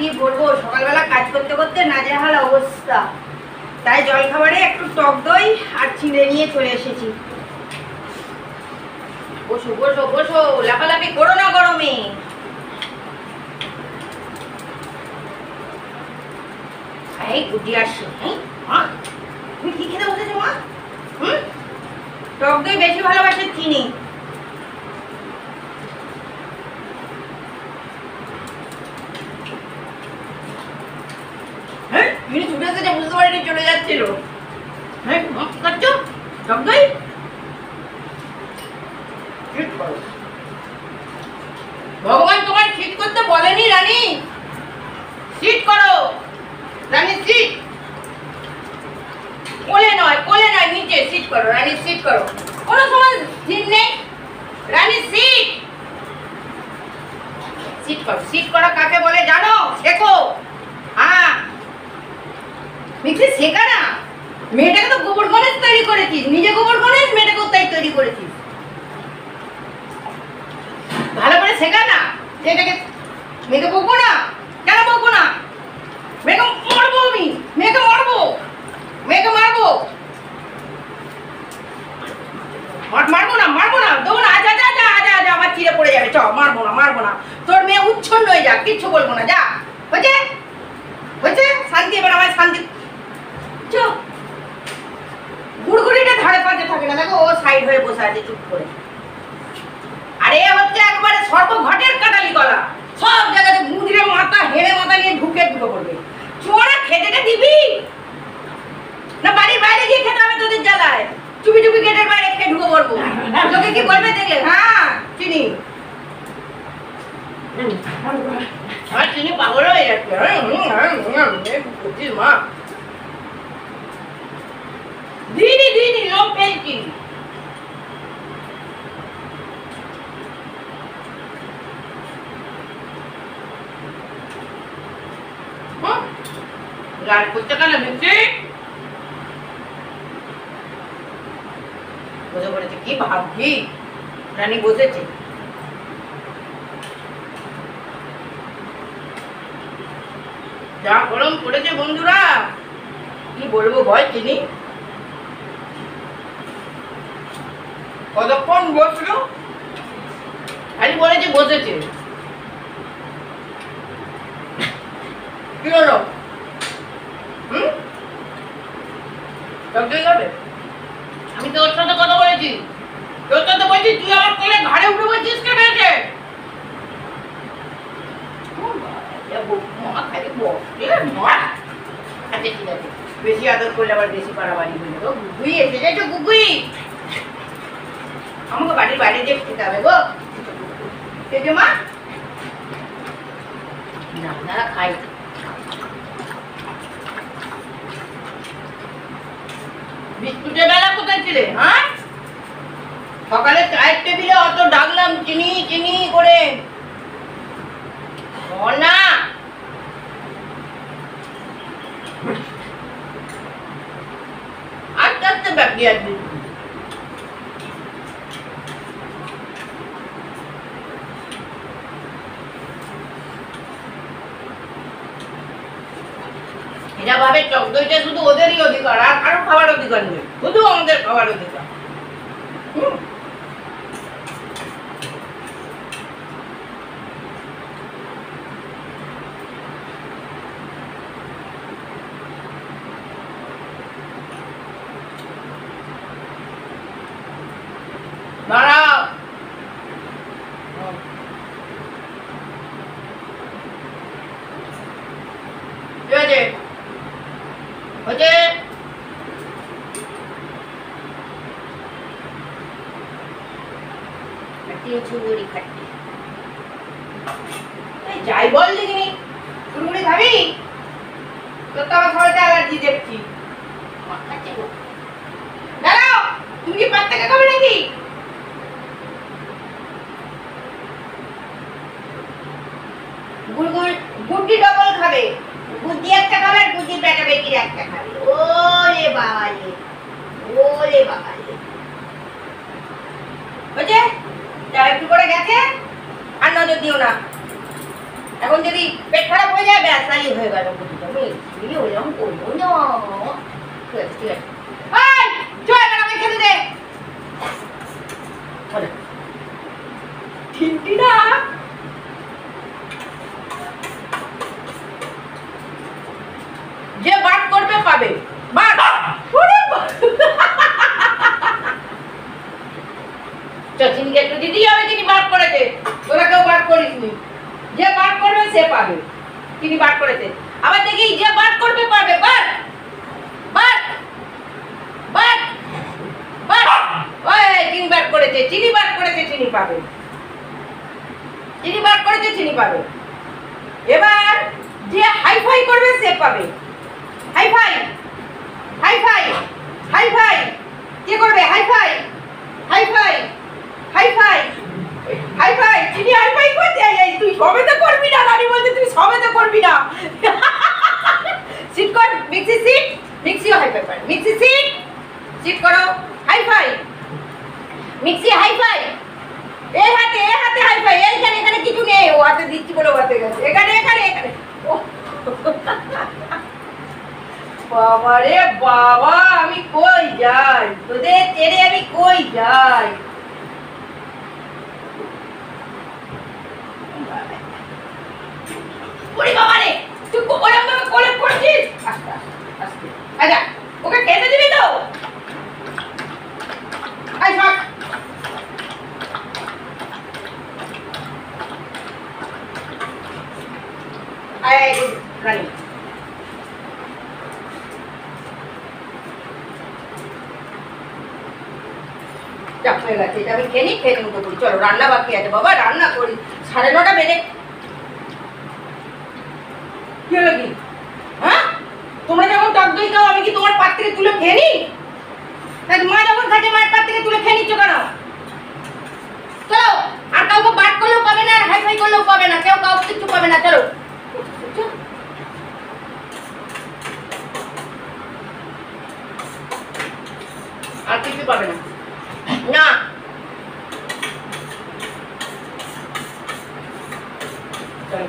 কি বলবো, সকালবেলা কাজ করতে করতে নাজেহাল অবস্থা। তাই জলখাবারে একটু টক দই আর চিড়ে নিয়ে চলে এসেছি। বসো বসো বসো, লাফালাফি করো না গরমে। এই গুটি আসছে। মা তুমি কি খেতে বসেছো মা? টক দই বেশি ভালোবাসে চিনি। হ্যাঁ তুমি ছুটে এসেছে, বুঝতে পারিনি চলে যাচ্ছিল। হ্যাঁ কি করছো? টক দই ভগবান তোমার ঠিক করতে বলেনি রানী। সিট করো রানী, সিট। কোলে নয় নিচে সিট করো রানী, সিট করো। কোনো সময় সিট নেই রানী, সিট। সিট করো। সিট করা কাকে বলে জানো? শেখো। হ্যাঁ মিক্সি শেখা না। মেয়েটাকে তো গোবর গণেশ তৈরি করেছিস, নিজে গোবর গণেশ, মেয়েটাকেও তাই তৈরি করেছিস। ভালো করে শেখা না। সেটাকে মেয়েকে বকবো না। কেন বকবো না? মেয়েকে মারবো আমি, মেয়েকে মারবো, মেয়েকে মারবো। মারবো না, মারবো না, দেবো না। আজা আজা আজা আজা আজা আমার চিড়ে পড়ে যাবে। চ, মারবো না, মারবো না। তোর মেয়ে উচ্ছন্ন হয়ে যাক, কিচ্ছু বলবো না। যা, হয়েছে হয়েছে, শান্তি। এবার আমার শান্তি। চ, গুড়গুড়িটা ধারে পাশে থাকে না। দেখো ও সাইড হয়ে বসে আছে চুপ করে। আরে হচ্ছে একবারে সর্বঘটের কাটালি গলা। সব জায়গাতে মুদিরে মাথা হেড়ে মাথা নিয়ে ঢুকে করবে। চোরা খেতে দিবি না বাড়ির বাইরে গিয়ে খেতে হবে তোদের জ্বালায়। চুপি চুপি গেটের বাইরে খেয়ে ঢুকে পড়বো। লোকে কি বলবে দেখলে? হ্যাঁ চিনি, চিনি পাগল হয়ে যাচ্ছে। মা দিদি দিদি লোক পেয়েছি। গাড়ি করতে গেলে মিষ্টি বসে পড়েছে। কি ভাবছি রানী বসেছে। যা গরম পড়েছে বন্ধুরা, কি বলবো ভয় চিনি। কতক্ষণ বসলো, খালি বলেছে বসেছে। কি হলো? আমি তোর সাথে কথা বলেছি, তোর সাথে বলছি, তুই আমার কোলে ঘাড়ে উঠে বলছিস কে হয়েছে? বেশি আদর করলে আবার বেশি পাড়াবাড়ি হয়ে যাবে। গুগুই এসে যাইছো, গুগুই আমাকে বাড়ির বাইরে যে খেতে হবে গো। মা না খাই। বিস্কুটের বেলা কোথায় ছিলে? হ্যাঁ সকালে চায়ের টেবিলে অত ডাকলাম চিনি চিনি করে না। আস্তে আস্তে বাকি আসবে। এরা ভাবে টক দইটা শুধু ওদেরই অধিকার, আর কারো খাবার অধিকার নেই, শুধু আমাদের খাবার অধিকার। দাঁড়াও, ঠিক আছে হচ্ছে। যাই বল দেখিনি, চুরমুড়ি খাবি? তোর তো আমার সবাইতে অ্যালার্জি দেখছি। দাঁড়াও, তুমি কি পাত্তাকে খাবে নাকি? গুড্ডি ডবল খাবে। গুড্ডি একটা খাবে আর গুড্ডির বেটা বেটির একটা খাবে। ওরে বাবা রে, ওরে বাবা রে। বুঝে যা একটু করে গেছে, আর নজর দিও না। এখন যদি পেট খারাপ হয়ে যায় ব্যাস তাই হয়ে গেল বুঝতে আমি ওরকম করবো না। ঠিক আছে ঠিক আছে এই চল এবার আমাকে খেতে দে ঠিকই না যে বাট করবে পাবে বাট চিনিকে একটু দিতেই হবে যিনি বাট করেছে তোরা কেউ বাট করিস নি যে বাট করবে সে পাবে চিনি বাট করেছে আবার দেখি যে বাট করবে পাবে বাট বাট বাট বাট ওই চিনি বাট করেছে চিনি বাট করেছে চিনি পাবে চিনি বাট করেছে চিনি পাবে এবার যে হাইফাই করবে সে পাবে হাইফাই হাইফাই হাইফাই কে করবে হাইফাই হাইফাই হাইফাই হাইফাই চিনি হাইফাই করতে এই তুই সবে তো করবি না রানী বলতে তুই সবে তো করবি না সিট কর মিক্সি সিট মিক্সিও হাইফাই পারে মিক্সি সিট সিট করো হাইফাই মিক্সি হাইফাই এই হাতে হাইফাই এইখানে এখানে কিছু নেই ও হাতে দিচ্ছি বলে ও হাতে গেছে এখানে এখানে এখানে বাবা রে বাবা আমি কই যাই তোদের ছেড়ে আমি কই যাই ওরে বাবা রে তুই ওরকম ভাবে কোলে পড়ছিস আস্তে আস্তে আচ্ছা ওকে খেতে দিবি তো আই থাক আয় রানী হয়ে গেছে এটা আমি খেয়ে নিতে করি চলো রান্না বাকি আছে বাবা রান্না করি 9:30 বেজে কি হলো কি হ্যাঁ তোমরা যখন টক দই খাও আমি কি তোমার পাত থেকে তুলে খেয়ে নি মা যখন খাচ্ছে মায়ের পাত থেকে তুলে খেয়ে নিচ্ছ কেন চলো আর কাউকে বাট করলেও পাবে না আর হাইফাই করলেও পাবে না কেউ কাউকে কিছু পাবে না চলো আর কিছু পাবে না না চলো